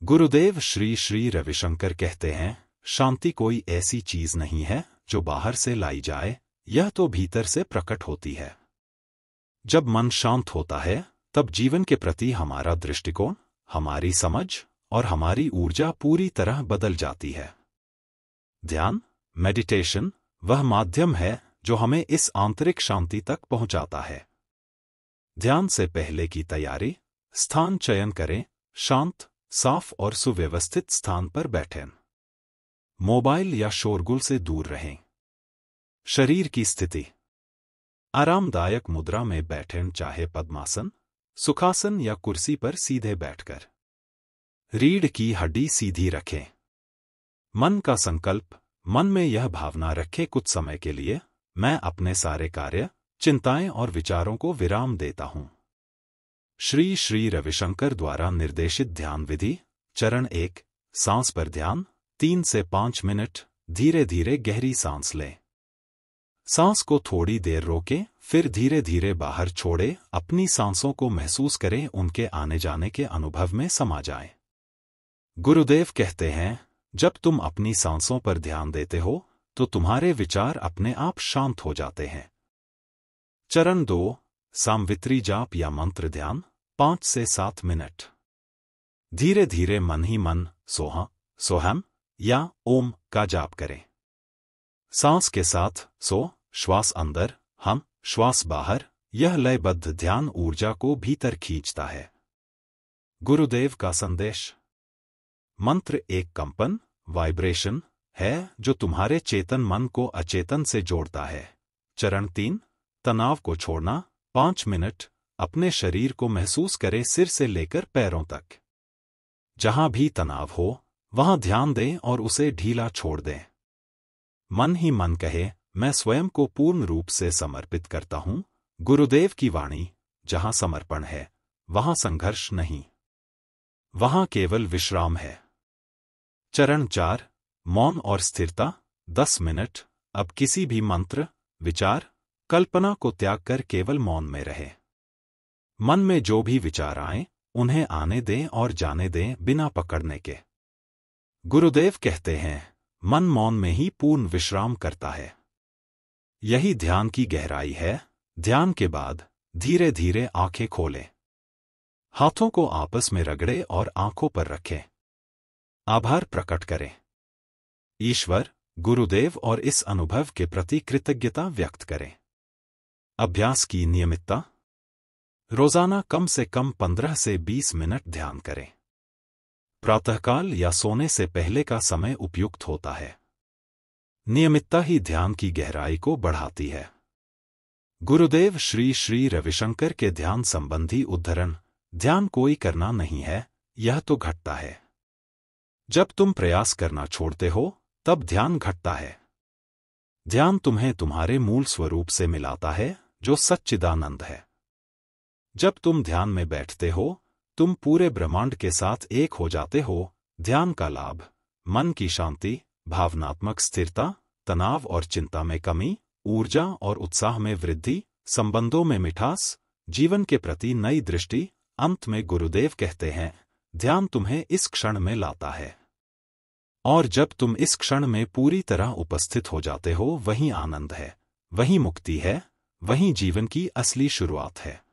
गुरुदेव श्री श्री रविशंकर कहते हैं, शांति कोई ऐसी चीज नहीं है जो बाहर से लाई जाए, यह तो भीतर से प्रकट होती है। जब मन शांत होता है तब जीवन के प्रति हमारा दृष्टिकोण, हमारी समझ और हमारी ऊर्जा पूरी तरह बदल जाती है। ध्यान, मेडिटेशन, वह माध्यम है जो हमें इस आंतरिक शांति तक पहुंचाता है। ध्यान से पहले की तैयारी। स्थान चयन करें, शांत, साफ और सुव्यवस्थित स्थान पर बैठें। मोबाइल या शोरगुल से दूर रहें। शरीर की स्थिति। आरामदायक मुद्रा में बैठें, चाहे पद्मासन, सुखासन या कुर्सी पर सीधे बैठकर। रीढ़ की हड्डी सीधी रखें। मन का संकल्प। मन में यह भावना रखें, कुछ समय के लिए मैं अपने सारे कार्य, चिंताएं और विचारों को विराम देता हूं। श्री श्री रविशंकर द्वारा निर्देशित ध्यान विधि। चरण 1, सांस पर ध्यान। 3 से 5 मिनट धीरे धीरे गहरी सांस लें। सांस को थोड़ी देर रोकें, फिर धीरे धीरे बाहर छोड़ें। अपनी सांसों को महसूस करें, उनके आने जाने के अनुभव में समा जाएं। गुरुदेव कहते हैं, जब तुम अपनी सांसों पर ध्यान देते हो तो तुम्हारे विचार अपने आप शांत हो जाते हैं। चरण 2, सामवित्री जाप या मंत्र ध्यान। 5 से 7 मिनट धीरे धीरे मन ही मन सोहा, सोहम या ओम का जाप करें। सांस के साथ सो, श्वास अंदर, हम, श्वास बाहर। यह लयबद्ध ध्यान ऊर्जा को भीतर खींचता है। गुरुदेव का संदेश। मंत्र एक कंपन, वाइब्रेशन है जो तुम्हारे चेतन मन को अचेतन से जोड़ता है। चरण 3, तनाव को छोड़ना। 5 मिनट अपने शरीर को महसूस करें, सिर से लेकर पैरों तक। जहां भी तनाव हो वहां ध्यान दें और उसे ढीला छोड़ दें। मन ही मन कहे, मैं स्वयं को पूर्ण रूप से समर्पित करता हूं। गुरुदेव की वाणी। जहां समर्पण है वहां संघर्ष नहीं, वहां केवल विश्राम है। चरण 4, मौन और स्थिरता। 10 मिनट अब किसी भी मंत्र, विचार, कल्पना को त्याग कर केवल मौन में रहे। मन में जो भी विचार आए उन्हें आने दें और जाने दें, बिना पकड़ने के। गुरुदेव कहते हैं, मन मौन में ही पूर्ण विश्राम करता है। यही ध्यान की गहराई है। ध्यान के बाद धीरे धीरे आंखें खोलें। हाथों को आपस में रगड़ें और आंखों पर रखें। आभार प्रकट करें। ईश्वर, गुरुदेव और इस अनुभव के प्रति कृतज्ञता व्यक्त करें। अभ्यास की नियमितता। रोजाना कम से कम 15 से 20 मिनट ध्यान करें। प्रातःकाल या सोने से पहले का समय उपयुक्त होता है। नियमितता ही ध्यान की गहराई को बढ़ाती है। गुरुदेव श्री श्री रविशंकर के ध्यान संबंधी उद्धरण। ध्यान कोई करना नहीं है, यह तो घटता है। जब तुम प्रयास करना छोड़ते हो तब ध्यान घटता है। ध्यान तुम्हें तुम्हारे मूल स्वरूप से मिलाता है, जो सच्चिदानंद है। जब तुम ध्यान में बैठते हो तुम पूरे ब्रह्मांड के साथ एक हो जाते हो। ध्यान का लाभ। मन की शांति, भावनात्मक स्थिरता, तनाव और चिंता में कमी, ऊर्जा और उत्साह में वृद्धि, संबंधों में मिठास, जीवन के प्रति नई दृष्टि। अंत में गुरुदेव कहते हैं, ध्यान तुम्हें इस क्षण में लाता है। और जब तुम इस क्षण में पूरी तरह उपस्थित हो जाते हो, वहीं आनंद है, वहीं मुक्ति है, वहीं जीवन की असली शुरुआत है।